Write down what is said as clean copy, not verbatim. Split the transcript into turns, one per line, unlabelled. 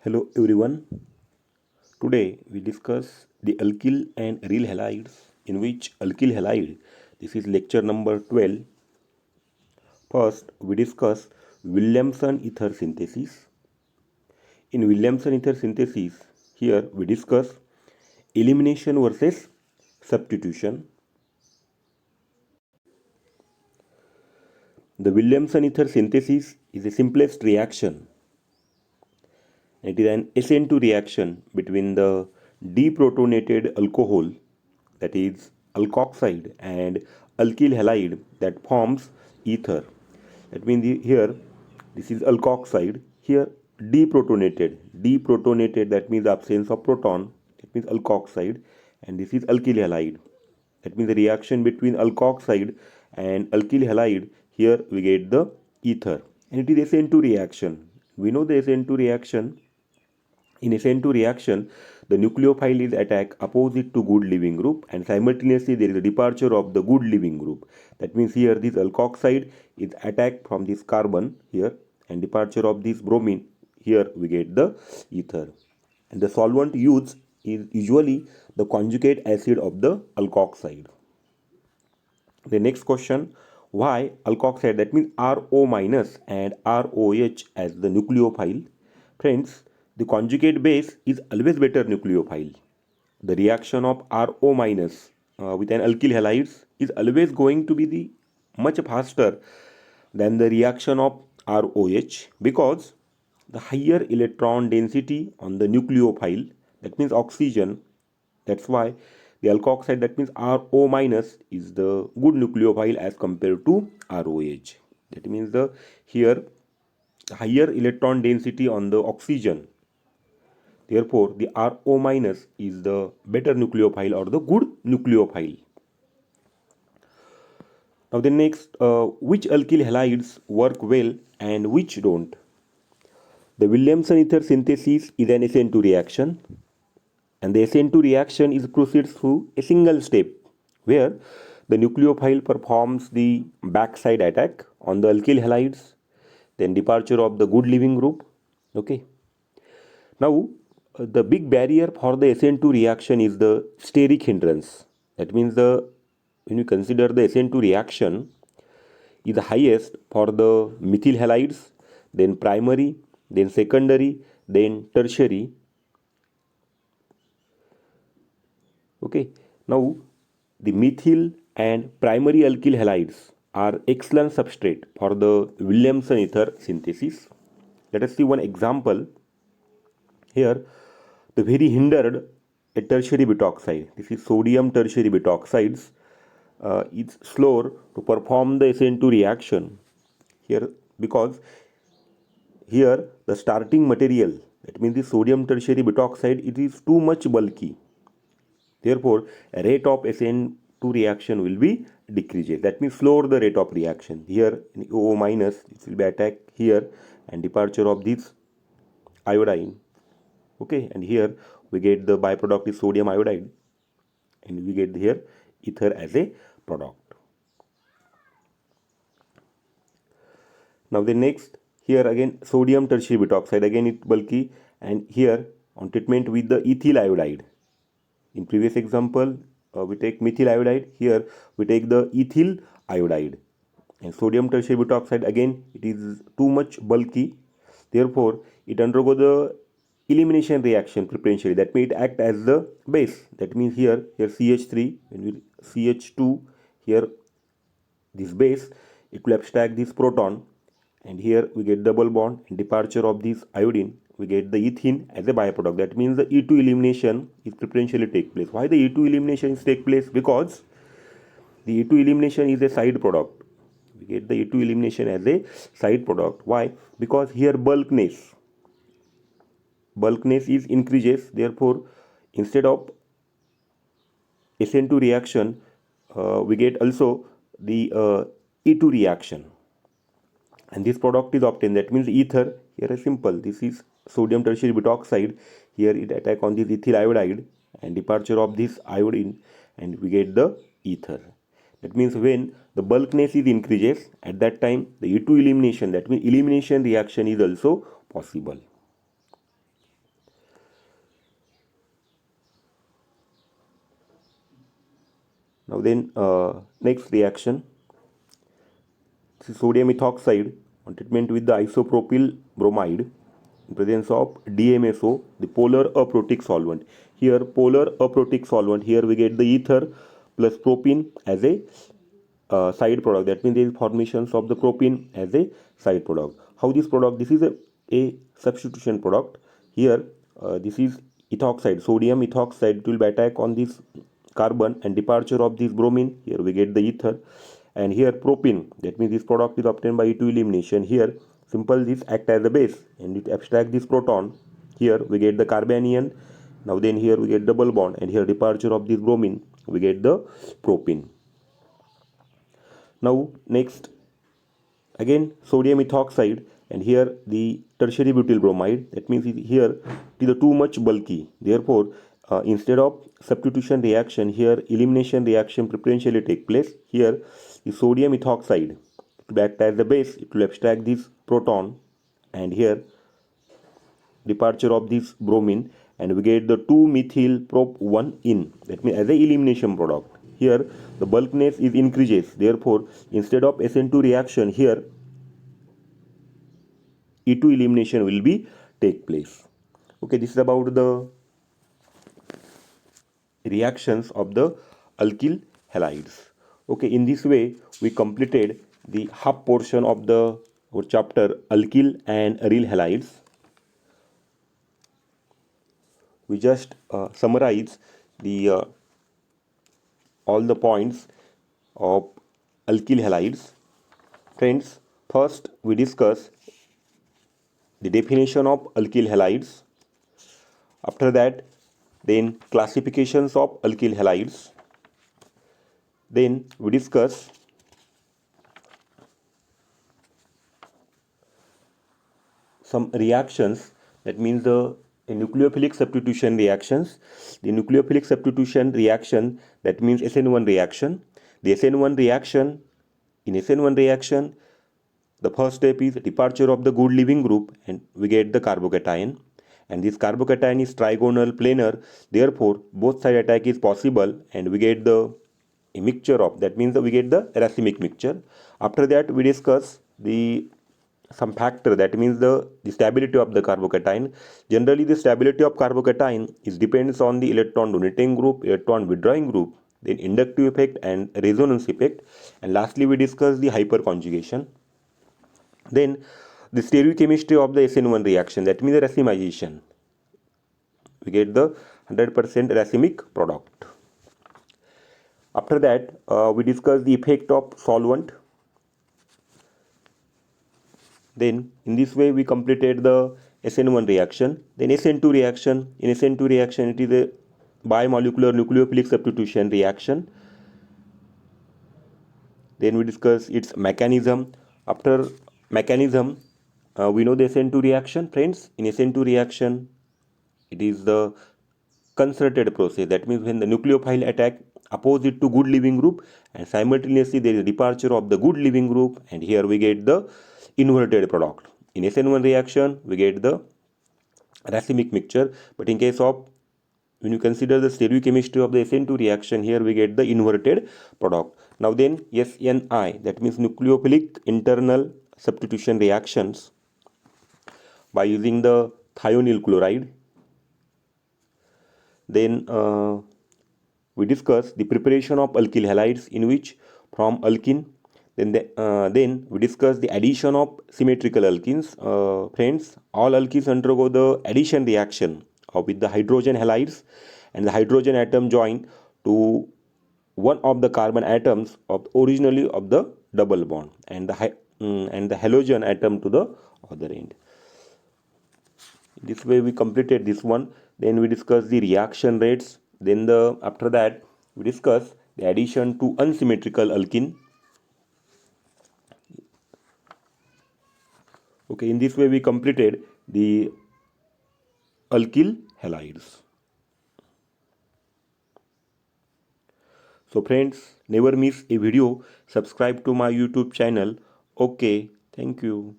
Hello everyone. Today we discuss the alkyl and aryl halides in which alkyl halide, this is lecture number 12. First we discuss Williamson ether synthesis. In Williamson ether synthesis, here we discuss elimination versus substitution. The Williamson ether synthesis is the simplest reaction. It is an SN2 reaction between the deprotonated alcohol, that is alkoxide, and alkyl halide that forms ether. That means here this is alkoxide, here deprotonated, that means the absence of proton, that means alkoxide, and this is alkyl halide. That means the reaction between alkoxide and alkyl halide, here we get the ether, and it is SN2 reaction. We know the SN2 reaction. In SN2 reaction, the nucleophile is attacked opposite to good leaving group, and simultaneously there is a departure of the good leaving group. That means here this alkoxide is attacked from this carbon here, and departure of this bromine, here we get the ether. And the solvent used is usually the conjugate acid of the alkoxide. The next question, why alkoxide, that means RO minus and ROH as the nucleophile? Friends, the conjugate base is always better nucleophile. The reaction of RO minus with an alkyl halides is always going to be the much faster than the reaction of ROH, because the higher electron density on the nucleophile, that means oxygen. That's why the alkoxide, that means RO minus, is the good nucleophile as compared to ROH. That means the here higher electron density on the oxygen. Therefore, the RO minus is the better nucleophile or the good nucleophile. Now the next, which alkyl halides work well and which don't? The Williamson ether synthesis is an SN2 reaction, and the SN2 reaction is proceeds through a single step where the nucleophile performs the backside attack on the alkyl halides, then departure of the good leaving group. Okay. Now the big barrier for the SN2 reaction is the steric hindrance. That means when you consider the SN2 reaction is the highest for the methyl halides, then primary, then secondary, then tertiary. Okay. Now the methyl and primary alkyl halides are excellent substrate for the Williamson ether synthesis. Let us see one example. Here the very hindered a tertiary butoxide, this is sodium tertiary butoxides, is slower to perform the SN2 reaction here, because here the starting material, that means the sodium tertiary butoxide, it is too much bulky. Therefore rate of SN2 reaction will be decreases, that means slower the rate of reaction. Here in O minus it will be attacked here and departure of this iodine. Okay, and here we get the byproduct is sodium iodide, and we get here ether as a product. Now the next, here again sodium tertiary butoxide, again it bulky, and here on treatment with the ethyl iodide. In previous example we take methyl iodide, here we take the ethyl iodide, and sodium tertiary butoxide, again it is too much bulky, therefore it undergo the elimination reaction preferentially, that means it act as the base. That means here CH3, when we CH2, here this base, it will abstract this proton, and here we get double bond and departure of this iodine, we get the ethene as a byproduct. That means the E2 elimination is preferentially take place. Why the E2 elimination is take place? Because the E2 elimination is a side product. We get the E2 elimination as a side product. Why? Because here bulkness is increases, therefore instead of SN2 reaction we get also the E2 reaction, and this product is obtained. That means ether, here is simple, this is sodium tertiary butoxide, here it attack on this ethyl iodide and departure of this iodine, and we get the ether. That means when the bulkness is increases, at that time the E2 elimination, that means elimination reaction, is also possible. Now then, next reaction, this is sodium ethoxide on treatment with the isopropyl bromide in presence of DMSO, the polar aprotic solvent. Here polar aprotic solvent, here we get the ether plus propene as a side product. That means there is formations of the propene as a side product. How this product? This is a substitution product. Here this is ethoxide, sodium ethoxide. It will be attack on this carbon and departure of this bromine. Here we get the ether, and here propene. That means this product is obtained by E2 elimination. Here simple this act as a base and it abstract this proton. Here we get the carbanion. Now then here we get double bond, and here departure of this bromine we get the propene. Now next, again sodium ethoxide, and here the tertiary butyl bromide. That means here it is too much bulky. Therefore instead of substitution reaction, here elimination reaction preferentially take place. Here the sodium ethoxide, it will act as the base, it will abstract this proton, and here departure of this bromine, and we get the 2-methyl prop 1 in. That means as a elimination product. Here the bulkiness is increases. Therefore instead of SN2 reaction, here E2 elimination will be take place. Okay, this is about the reactions of the alkyl halides. Okay, in this way we completed the half portion of the chapter alkyl and aryl halides. We just summarize the all the points of alkyl halides. Friends, first we discuss the definition of alkyl halides. After that, then classifications of alkyl halides. Then we discuss some reactions, that means the nucleophilic substitution reactions. The nucleophilic substitution reaction, that means SN1 reaction. The SN1 reaction, in SN1 reaction, the first step is departure of the good leaving group and we get the carbocation. And this carbocation is trigonal planar, therefore both side attack is possible and we get the a mixture of, that means that we get the racemic mixture. After that we discuss the some factor, that means the stability of the carbocation. Generally the stability of carbocation is depends on the electron donating group, electron withdrawing group, then inductive effect and resonance effect, and lastly we discuss the hyperconjugation. Then the stereochemistry of the SN1 reaction, that means the racemization. We get the 100% racemic product. After that we discuss the effect of solvent. Then in this way we completed the SN1 reaction. Then SN2 reaction. In SN2 reaction it is a bimolecular nucleophilic substitution reaction. Then we discuss its mechanism. After mechanism, we know the SN2 reaction, friends. In SN2 reaction, it is the concerted process. That means when the nucleophile attack opposite to good leaving group, and simultaneously there is a departure of the good leaving group, and here we get the inverted product. In SN1 reaction, we get the racemic mixture, but in case of when you consider the stereochemistry of the SN2 reaction, here we get the inverted product. Now then SNI, that means nucleophilic internal substitution reactions by using the thionyl chloride. Then we discuss the preparation of alkyl halides, in which from alkene. Then we discuss the addition of symmetrical alkenes. Friends, all alkenes undergo the addition reaction with the hydrogen halides, and the hydrogen atom join to one of the carbon atoms of originally of the double bond, and the halogen atom to the other end. This way we completed this one. Then we discuss the reaction rates. Then after that we discuss the addition to unsymmetrical alkene. Okay, in this way we completed the alkyl halides. So friends, never miss a video. Subscribe to my YouTube channel. Okay, thank you.